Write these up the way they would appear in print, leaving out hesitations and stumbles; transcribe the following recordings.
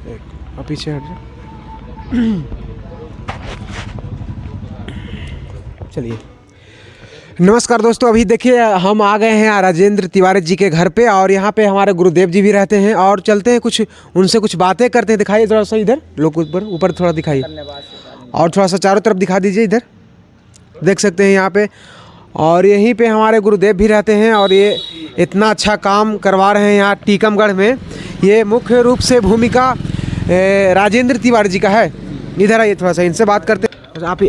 आप पीछे हट जाओ। चलिए, नमस्कार दोस्तों, अभी देखिए हम आ गए हैं राजेंद्र तिवारी जी के घर पे और यहाँ पे हमारे गुरुदेव जी भी रहते हैं और चलते हैं कुछ उनसे कुछ बातें करते हैं। दिखाइए थोड़ा सा इधर, लोग ऊपर थोड़ा दिखाइए और थोड़ा सा चारों तरफ दिखा दीजिए। इधर देख सकते हैं यहाँ पे, और यहीं पे हमारे गुरुदेव भी रहते हैं और ये इतना अच्छा काम करवा रहे हैं यहाँ टीकमगढ़ में। ये मुख्य रूप से भूमिका राजेंद्र तिवारी जी का है। इधर आइए, थोड़ा सा इनसे बात करते हैं।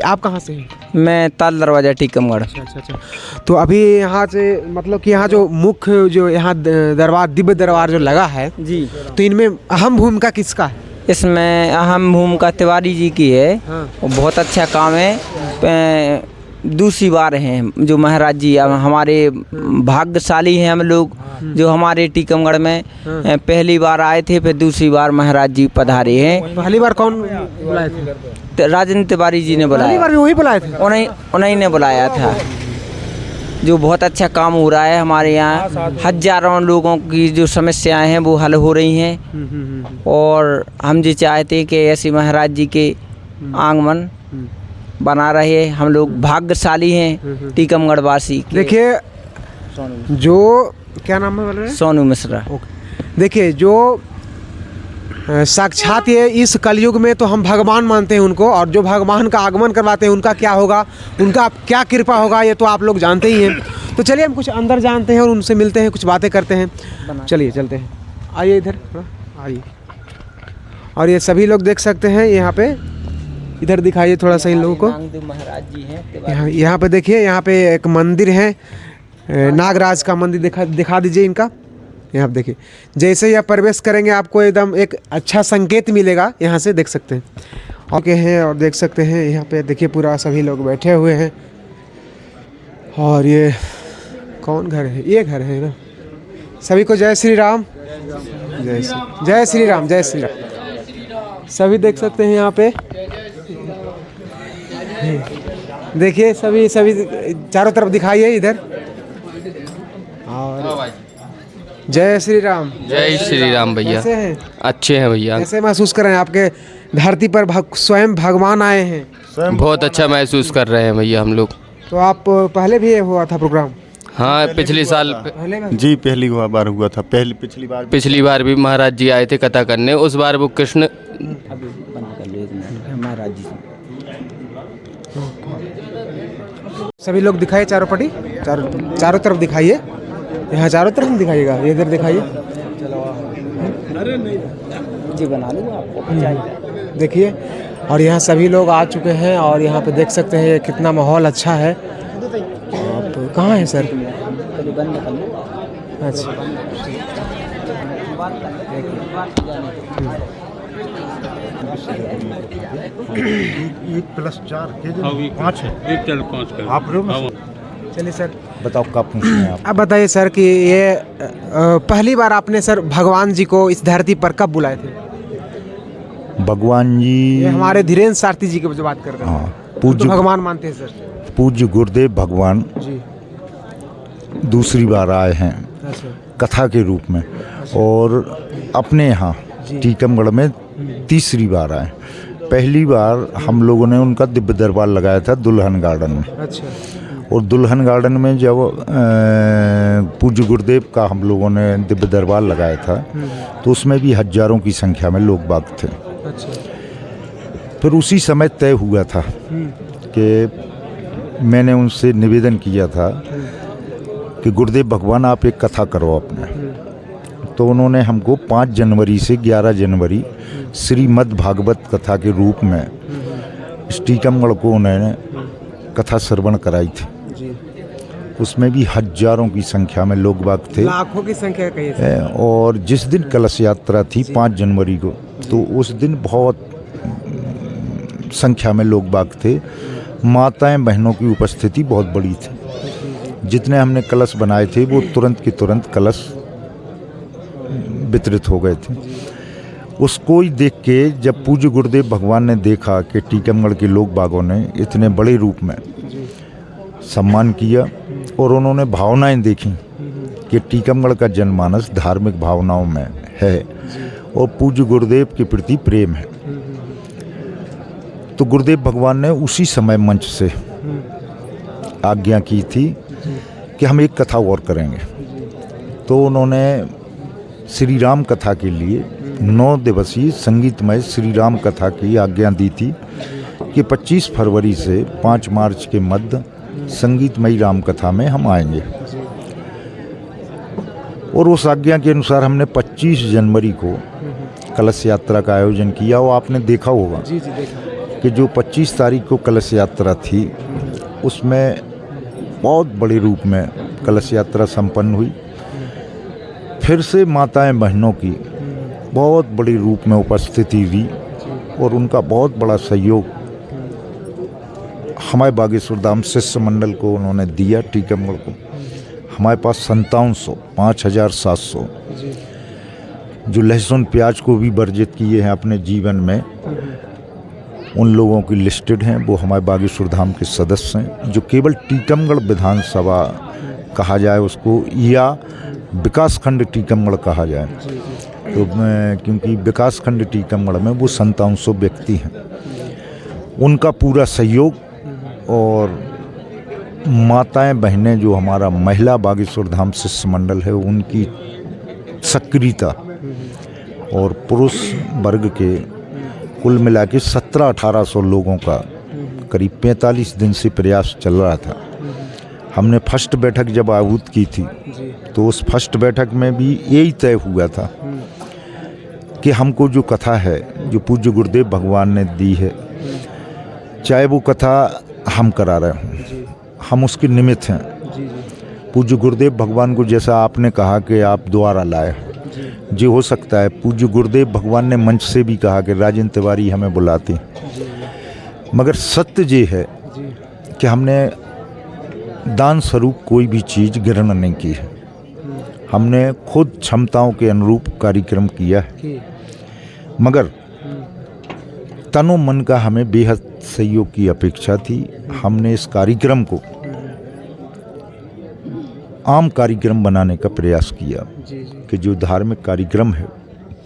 आप कहाँ से हैं? मैं ताल दरवाजा टीकमगढ़। अच्छा। तो अभी यहाँ से मतलब कि यहाँ जो मुख्य जो यहाँ दरबार, दिव्य दरबार जो लगा है जी, तो इनमें अहम भूमिका किसका है? इसमें अहम भूमिका तिवारी जी की है। हाँ। बहुत अच्छा काम है। दूसरी बार हैं जो महाराज जी, हमारे भाग्यशाली हैं हम लोग जो हमारे टीकमगढ़ में पहली बार आए थे, फिर दूसरी बार महाराज जी पधारे हैं। पहली बार कौन बुलाए थे? राजेंद्र तिवारी जी ने पहली बुलाया। बार भी वही बुलाए थे? उन्हीं ने बुलाया था। जो बहुत अच्छा काम हो रहा है हमारे यहाँ। हजारों लोगों की जो समस्याएं हैं वो हल हो रही हैं और हम जी चाहते हैं कि ऐसे महाराज जी के आगमन बना रहे। हम लोग भाग्यशाली हैं टीकमगढ़ वासी। देखिए, जो क्या नाम है बोल रहे हैं? सोनू मिश्रा। देखिए, जो साक्षात ये इस कलयुग में तो हम भगवान मानते हैं उनको, और जो भगवान का आगमन करवाते हैं उनका क्या होगा, उनका क्या कृपा होगा, ये तो आप लोग जानते ही हैं। तो चलिए हम कुछ अंदर जानते हैं और उनसे मिलते हैं, कुछ बातें करते हैं। चलिए चलते हैं, आइए इधर थोड़ा आइए। और ये सभी लोग देख सकते हैं यहाँ पे, इधर दिखाइए थोड़ा सा इन लोगों को। महाराज जी हैं यहाँ पे देखिए, यहाँ पे एक मंदिर है, नागराज का मंदिर दिखा दीजिए इनका। यहाँ पे देखिए, जैसे ही आप प्रवेश करेंगे आपको एकदम एक अच्छा संकेत मिलेगा। यहाँ से देख सकते हैं ओके हैं, और देख सकते हैं यहाँ पे देखिए पूरा सभी लोग बैठे हुए हैं। और ये कौन घर है? ये घर है ना। सभी को जय श्री राम। जय श्री राम, जय श्री राम। सभी देख सकते हैं यहाँ पे, देखिए सभी चारों तरफ दिखाइए इधर। और जय श्री राम। जय श्री राम भैया। कैसे हैं? अच्छे हैं भैया। कैसे महसूस कर रहे हैं? आपके धरती पर स्वयं भगवान आए हैं। बहुत अच्छा महसूस कर रहे हैं भैया हम लोग। तो आप पहले भी हुआ था प्रोग्राम? हाँ, पिछले साल जी पहली बार हुआ था। पिछली बार भी महाराज जी आए थे कथा करने। उस बार वो कृष्ण महाराज जी। सभी लोग दिखाइए चारों पट्टी, चारों तरफ दिखाइए। यहाँ चारों तरफ दिखाइएगा, इधर दिखाइए जी, बना लूँ आपको। देखिए, और यहाँ सभी लोग आ चुके हैं और यहाँ पे देख सकते हैं कितना माहौल अच्छा है। आप कहाँ हैं सर? अच्छा, +4 5 है। एक चल 5 कर। आप रहे हो? चलिए सर, बताओ कब पूछ रहे हैं आप? अब बताइए सर कि ये पहली बार आपने सर भगवान जी को इस धरती पर कब बुलाए थे? भगवान जी ये हमारे धीरेन्द्र सारथी जी की जो बात कर रहे हैं। हाँ, पूज्य भगवान मानते हैं सर। पूज्य गुरुदेव भगवान जी। दूसरी बार आए हैं अच्छा। कथा के रूप में, और अपने यहाँ टीकमगढ़ में तीसरी बार आए। पहली बार हम लोगों ने उनका दिव्य दरबार लगाया था दुल्हन गार्डन में। अच्छा। और दुल्हन गार्डन में जब पूज्य गुरुदेव का हम लोगों ने दिव्य दरबार लगाया था तो उसमें भी हजारों की संख्या में लोग बाग थे। अच्छा। फिर उसी समय तय हुआ था कि मैंने उनसे निवेदन किया था कि गुरुदेव भगवान आप एक कथा करो अपने। तो उन्होंने हमको 5 जनवरी से 11 जनवरी श्रीमद् भागवत कथा के रूप में टीकमगढ़ को उन्होंने कथा श्रवण कराई थी। उसमें भी हजारों की संख्या में लोग बाग थे, लाखों की संख्या कही। और जिस दिन कलश यात्रा थी 5 जनवरी को, तो उस दिन बहुत संख्या में लोग बाग थे। माताएं बहनों की उपस्थिति बहुत बड़ी थी। जितने हमने कलश बनाए थे वो तुरंत के तुरंत कलश वितरित हो गए थे। उसको ही देख के जब पूज्य गुरुदेव भगवान ने देखा कि टीकमगढ़ के लोग बागों ने इतने बड़े रूप में सम्मान किया, और उन्होंने भावनाएं देखी कि टीकमगढ़ का जनमानस धार्मिक भावनाओं में है, और पूज्य गुरुदेव के प्रति प्रेम है। तो गुरुदेव भगवान ने उसी समय मंच से आज्ञा की थी कि हम एक कथा और करेंगे। तो उन्होंने श्री राम कथा के लिए 9 दिवसीय संगीतमय श्री राम कथा की आज्ञा दी थी कि 25 फरवरी से 5 मार्च के मध्य संगीतमयी राम कथा में हम आएंगे। और उस आज्ञा के अनुसार हमने 25 जनवरी को कलश यात्रा का आयोजन किया। और आपने देखा होगा कि जो 25 तारीख को कलश यात्रा थी उसमें बहुत बड़े रूप में कलश यात्रा संपन्न हुई। फिर से माताएं बहनों की बहुत बड़ी रूप में उपस्थिति हुई और उनका बहुत बड़ा सहयोग हमारे बागेश्वर धाम शिष्य मंडल को उन्होंने दिया। टीकमगढ़ को हमारे पास 5700 5700 जो लहसुन प्याज को भी वर्जित किए हैं अपने जीवन में, उन लोगों की लिस्टेड हैं। वो हमारे बागेश्वर धाम के सदस्य हैं, जो केवल टीकमगढ़ विधानसभा कहा जाए उसको या विकासखंड टीकमगढ़ कहा जाए, तो क्योंकि विकासखंड टीकमगढ़ में वो 5700 व्यक्ति हैं। उनका पूरा सहयोग और माताएं बहनें जो हमारा महिला बागेश्वर धाम शिष्य मंडल है उनकी सक्रियता और पुरुष वर्ग के कुल मिला के 1700-1800 लोगों का करीब 45 दिन से प्रयास चल रहा था। हमने फर्स्ट बैठक जब आहूत की थी तो उस फर्स्ट बैठक में भी यही तय हुआ था कि हमको जो कथा है जो पूज्य गुरुदेव भगवान ने दी है, चाहे वो कथा हम करा रहे हों, हम उसके निमित्त हैं। पूज्य गुरुदेव भगवान को जैसा आपने कहा कि आप द्वारा लाए, जो हो सकता है पूज्य गुरुदेव भगवान ने मंच से भी कहा कि राजेंद्र तिवारी हमें बुलाते, मगर सत्य ये है कि हमने दान स्वरूप कोई भी चीज़ ग्रहण नहीं की है। हमने खुद क्षमताओं के अनुरूप कार्यक्रम किया है, मगर तनो मन का हमें बेहद सहयोग की अपेक्षा थी। हमने इस कार्यक्रम को आम कार्यक्रम बनाने का प्रयास किया कि जो धार्मिक कार्यक्रम है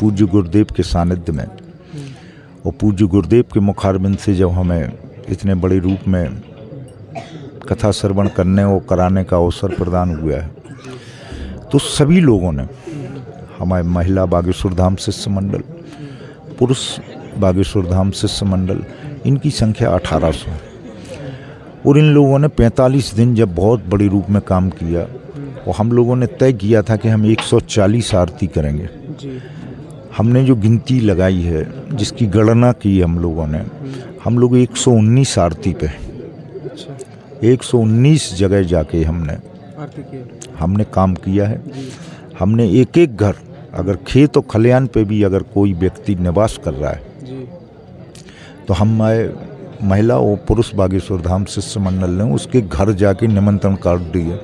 पूज्य गुरुदेव के सानिध्य में और पूज्य गुरुदेव के मुखारबिंद से जब हमें इतने बड़े रूप में कथा श्रवण करने और कराने का अवसर प्रदान हुआ है, तो सभी लोगों ने, हमारे महिला बागेश्वर धाम शिष्य मंडल, पुरुष बागेश्वर धाम शिष्य मंडल, इनकी संख्या 1800 और इन लोगों ने 45 दिन जब बहुत बड़ी रूप में काम किया और हम लोगों ने तय किया था कि हम 140 आरती करेंगे। हमने जो गिनती लगाई है, जिसकी गणना की हम लोगों ने, हम लोग 119 आरती पे 119 जगह जाके हमने काम किया है। हमने एक एक घर, अगर खेत और खलियान पे भी अगर कोई व्यक्ति निवास कर रहा है तो हम महिला और पुरुष बागेश्वर धाम शिष्य मंडल ने उसके घर जाके निमंत्रण कार्ड दिए,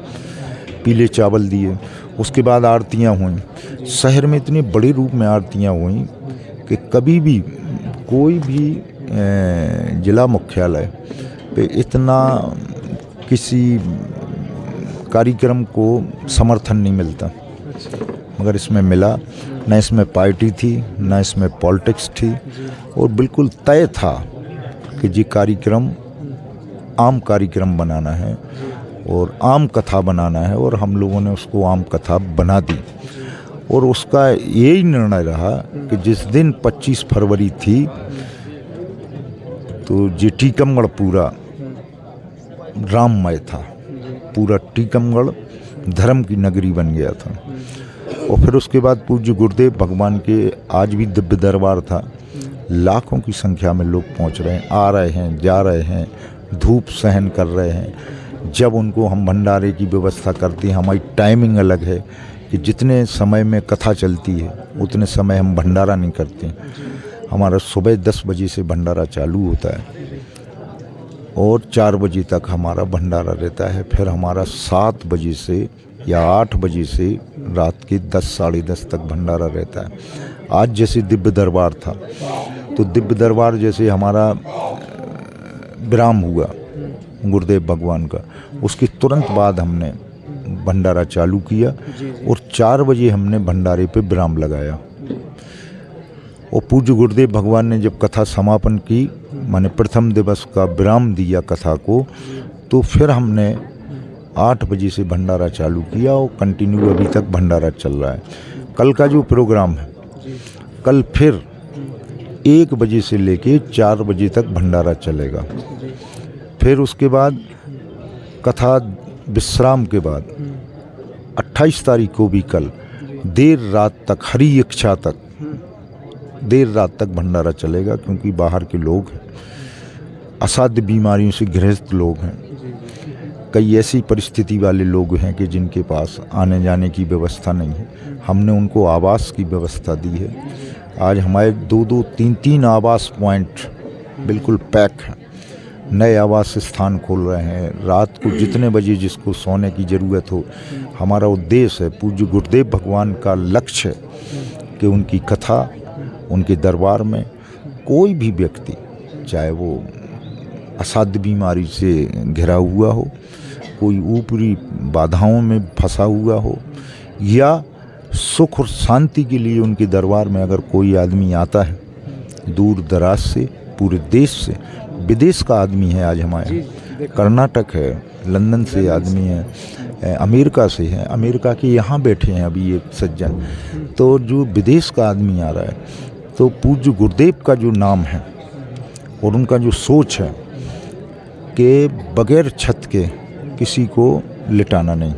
पीले चावल दिए। उसके बाद आरतियां हुई। शहर में इतनी बड़ी रूप में आरतियां हुई कि कभी भी कोई भी जिला मुख्यालय पे इतना किसी कार्यक्रम को समर्थन नहीं मिलता, मगर इसमें मिला। न इसमें पार्टी थी, न इसमें पॉलिटिक्स थी, और बिल्कुल तय था कि ये कार्यक्रम आम कार्यक्रम बनाना है और आम कथा बनाना है, और हम लोगों ने उसको आम कथा बना दी। और उसका यही निर्णय रहा कि जिस दिन 25 फरवरी थी तो ये टीकमगढ़ पूरा राममय था, पूरा टीकमगढ़ धर्म की नगरी बन गया था। और फिर उसके बाद पूज्य गुरुदेव भगवान के आज भी दिव्य दरबार था। लाखों की संख्या में लोग पहुंच रहे हैं, आ रहे हैं, जा रहे हैं, धूप सहन कर रहे हैं। जब उनको हम भंडारे की व्यवस्था करते हैं, हमारी टाइमिंग अलग है कि जितने समय में कथा चलती है उतने समय हम भंडारा नहीं करते। हमारा सुबह 10 बजे से भंडारा चालू होता है और 4 बजे तक हमारा भंडारा रहता है। फिर हमारा 7 बजे से या 8 बजे से रात के 10 साढ़े 10 तक भंडारा रहता है। आज जैसे दिव्य दरबार था तो दिव्य दरबार जैसे हमारा विराम हुआ गुरुदेव भगवान का, उसके तुरंत बाद हमने भंडारा चालू किया और 4 बजे हमने भंडारे पे विराम लगाया। और पूज्य गुरुदेव भगवान ने जब कथा समापन की, माने प्रथम दिवस का विराम दिया कथा को, तो फिर हमने 8 बजे से भंडारा चालू किया और कंटिन्यू अभी तक भंडारा चल रहा है। कल का जो प्रोग्राम है, कल फिर 1 बजे से लेके 4 बजे तक भंडारा चलेगा। फिर उसके बाद कथा विश्राम के बाद 28 तारीख को भी कल देर रात तक, हरी इच्छा तक देर रात तक भंडारा चलेगा, क्योंकि बाहर के लोग हैं, असाध्य बीमारियों से ग्रस्त लोग हैं, कई ऐसी परिस्थिति वाले लोग हैं कि जिनके पास आने जाने की व्यवस्था नहीं है। हमने उनको आवास की व्यवस्था दी है। आज हमारे 2-2, 3-3 आवास पॉइंट बिल्कुल पैक हैं। नए आवास स्थान खोल रहे हैं। रात को जितने बजे जिसको सोने की ज़रूरत हो, हमारा उद्देश्य है, पूज्य गुरुदेव भगवान का लक्ष्य है कि उनकी कथा, उनके दरबार में कोई भी व्यक्ति, चाहे वो असाध्य बीमारी से घिरा हुआ हो, कोई ऊपरी बाधाओं में फंसा हुआ हो, या सुख और शांति के लिए उनके दरबार में अगर कोई आदमी आता है दूर दराज से, पूरे देश से, विदेश का आदमी है, आज हमारे कर्नाटक है, लंदन से आदमी है, अमेरिका से है, अमेरिका के यहाँ बैठे हैं अभी एक सज्जन, तो जो विदेश का आदमी आ रहा है, तो पूज्य गुरुदेव का जो नाम है और उनका जो सोच है कि बगैर छत के किसी को लिटाना नहीं,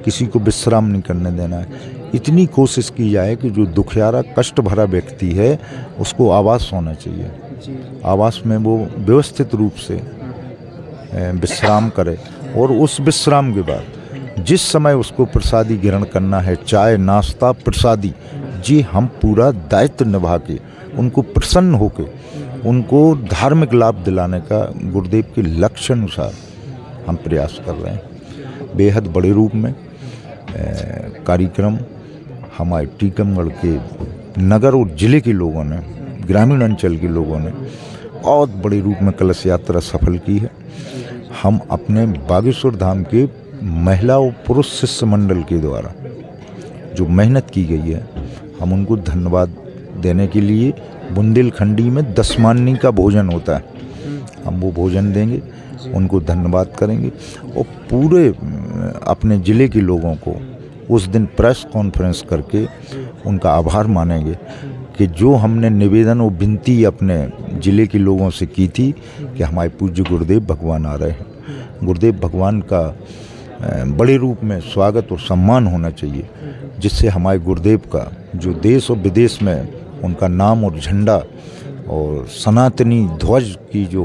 किसी को विश्राम नहीं करने देना है। इतनी कोशिश की जाए कि जो दुखियारा कष्ट भरा व्यक्ति है उसको आवास होना चाहिए, आवास में वो व्यवस्थित रूप से विश्राम करे, और उस विश्राम के बाद जिस समय उसको प्रसादी ग्रहण करना है, चाय नाश्ता प्रसादी, जी हम पूरा दायित्व निभा के उनको प्रसन्न होके उनको धार्मिक लाभ दिलाने का गुरुदेव के लक्ष्य अनुसार हम प्रयास कर रहे हैं। बेहद बड़े रूप में कार्यक्रम हमारे टीकमगढ़ के नगर और ज़िले के लोगों ने, ग्रामीण अंचल के लोगों ने बहुत बड़े रूप में कलश यात्रा सफल की है। हम अपने बागेश्वर धाम के महिला और पुरुष शिष्य मंडल के द्वारा जो मेहनत की गई है, हम उनको धन्यवाद देने के लिए बुंदेलखंडी में 10 मानी का भोजन होता है, हम वो भोजन देंगे, उनको धन्यवाद करेंगे, और पूरे अपने ज़िले के लोगों को उस दिन प्रेस कॉन्फ्रेंस करके उनका आभार मानेंगे कि जो हमने निवेदन और विनती अपने ज़िले के लोगों से की थी कि हमारे पूज्य गुरुदेव भगवान आ रहे हैं। गुरुदेव भगवान का बड़े रूप में स्वागत और सम्मान होना चाहिए, जिससे हमारे गुरुदेव का जो देश और विदेश में उनका नाम और झंडा और सनातनी ध्वज की जो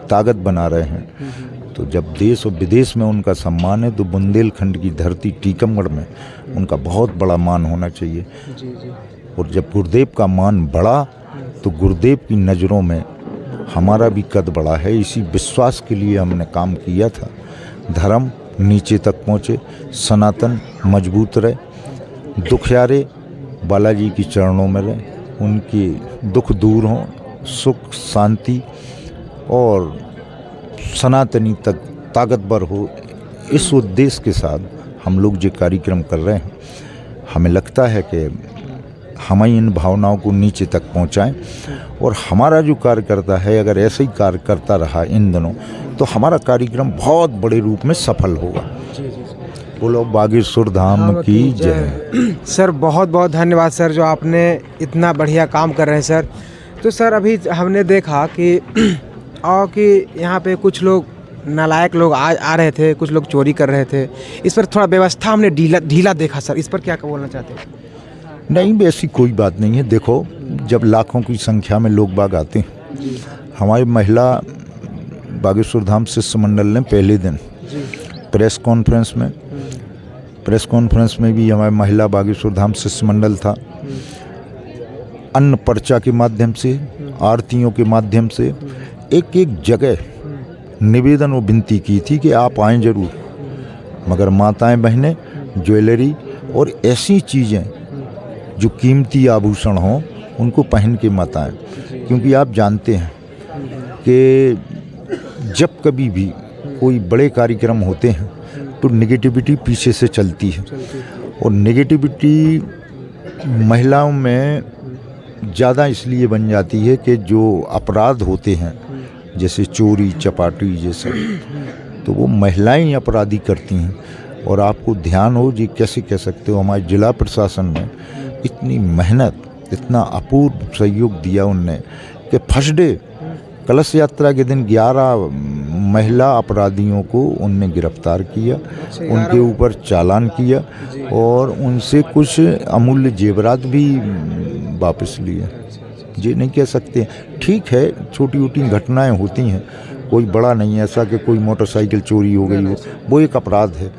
ताकत बना रहे हैं, तो जब देश और विदेश में उनका सम्मान है तो बुंदेलखंड की धरती टीकमगढ़ में उनका बहुत बड़ा मान होना चाहिए। और जब गुरुदेव का मान बढ़ा तो गुरुदेव की नज़रों में हमारा भी कद बढ़ा है। इसी विश्वास के लिए हमने काम किया था। धर्म नीचे तक पहुँचे, सनातन मजबूत रहे, दुखियारे बालाजी की चरणों में रहे, उनके दुख दूर हों, सुख शांति और सनातनी तक ताकतवर हो, इस उद्देश्य के साथ हम लोग जो कार्यक्रम कर रहे हैं। हमें लगता है कि हम इन भावनाओं को नीचे तक पहुंचाएं, और हमारा जो कार्यकर्ता है अगर ऐसे ही कार्य करता रहा इन दिनों, तो हमारा कार्यक्रम बहुत बड़े रूप में सफल होगा। बोलो बागेश्वर धाम की जय। सर बहुत बहुत धन्यवाद सर, जो आपने इतना बढ़िया काम कर रहे हैं सर। तो सर अभी हमने देखा कि यहाँ पे कुछ लोग नालायक लोग आ रहे थे, कुछ लोग चोरी कर रहे थे, इस पर थोड़ा व्यवस्था हमने ढीला देखा सर, इस पर क्या बोलना चाहते हैं? नहीं, ऐसी कोई बात नहीं है। देखो, जब लाखों की संख्या में लोग बाग आते हैं, हमारी महिला बागेश्वर धाम शिष्य मंडल ने पहले दिन प्रेस कॉन्फ्रेंस में भी हमारे महिला बागेश्वर धाम शिष्य मंडल था, अन्न पर्चा के माध्यम से, आरतियों के माध्यम से एक एक जगह निवेदन और विनती की थी कि आप आएँ ज़रूर, मगर माताएं बहनें ज्वेलरी और ऐसी चीज़ें जो कीमती आभूषण हों उनको पहन के मत आएँ, क्योंकि आप जानते हैं कि जब कभी भी कोई बड़े कार्यक्रम होते हैं तो नेगेटिविटी पीछे से चलती है, और नेगेटिविटी महिलाओं में ज़्यादा इसलिए बन जाती है कि जो अपराध होते हैं जैसे चोरी चपाटी ये सब, तो वो महिलाएं ही अपराधी करती हैं। और आपको ध्यान हो जी, कैसे कह सकते हो, हमारे जिला प्रशासन ने इतनी मेहनत, इतना अपूर्व सहयोग दिया उनने कि फर्स्ट डे कलश यात्रा के दिन 11 महिला अपराधियों को उनने गिरफ्तार किया, उनके ऊपर चालान किया और उनसे कुछ अमूल्य जेवरात भी वापस लिए। ये नहीं कह सकते, ठीक है छोटी छोटी घटनाएं होती हैं, कोई बड़ा नहीं है ऐसा कि कोई मोटरसाइकिल चोरी हो गई हो, वो एक अपराध है।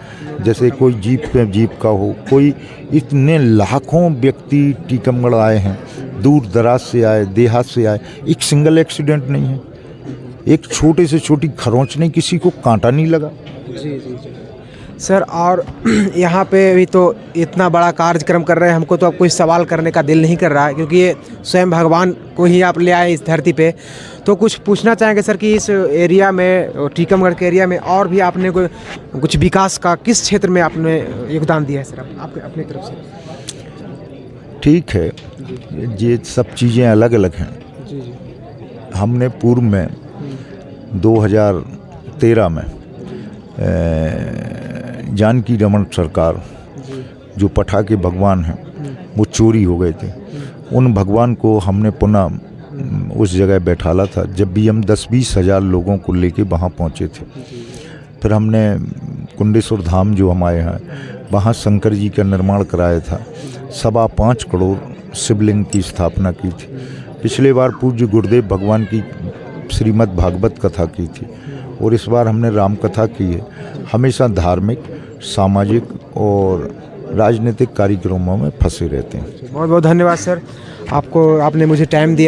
जैसे कोई जीप का हो, कोई इतने लाखों व्यक्ति टीकमगढ़ आए हैं, दूर दराज से आए, देहात से आए, एक सिंगल एक्सीडेंट नहीं है, एक छोटे से छोटी खरोंच नहीं, किसी को कांटा नहीं लगा। जी जी जी सर, और यहाँ पे भी तो इतना बड़ा कार्यक्रम कर रहे हैं, हमको तो अब कोई सवाल करने का दिल नहीं कर रहा है, क्योंकि ये स्वयं भगवान को ही आप ले आए इस धरती पे। तो कुछ पूछना चाहेंगे सर कि इस एरिया में, टीकमगढ़ के एरिया में और भी आपने कुछ विकास का किस क्षेत्र में आपने योगदान दिया है सर आपके अपनी तरफ से? ठीक है, ये सब चीज़ें अलग अलग हैं। जी जी। हमने पूर्व में 2013 में जानकी रमन सरकार, जो पटाखे भगवान हैं वो चोरी हो गए थे, उन भगवान को हमने पुनः उस जगह बैठाला था, जब भी हम 10-20 हज़ार लोगों को लेके वहाँ पहुँचे थे। फिर हमने कुंडेश्वर धाम जो हमारे यहाँ, वहाँ शंकर जी का निर्माण कराया था, 5.25 करोड़ शिवलिंग की स्थापना की थी। पिछले बार पूज्य गुरुदेव भगवान की श्रीमद् भागवत कथा की थी और इस बार हमने राम कथा की है। हमेशा धार्मिक, सामाजिक और राजनीतिक कार्यक्रमों में फंसे रहते हैं। बहुत बहुत धन्यवाद सर, आपने मुझे टाइम दिया।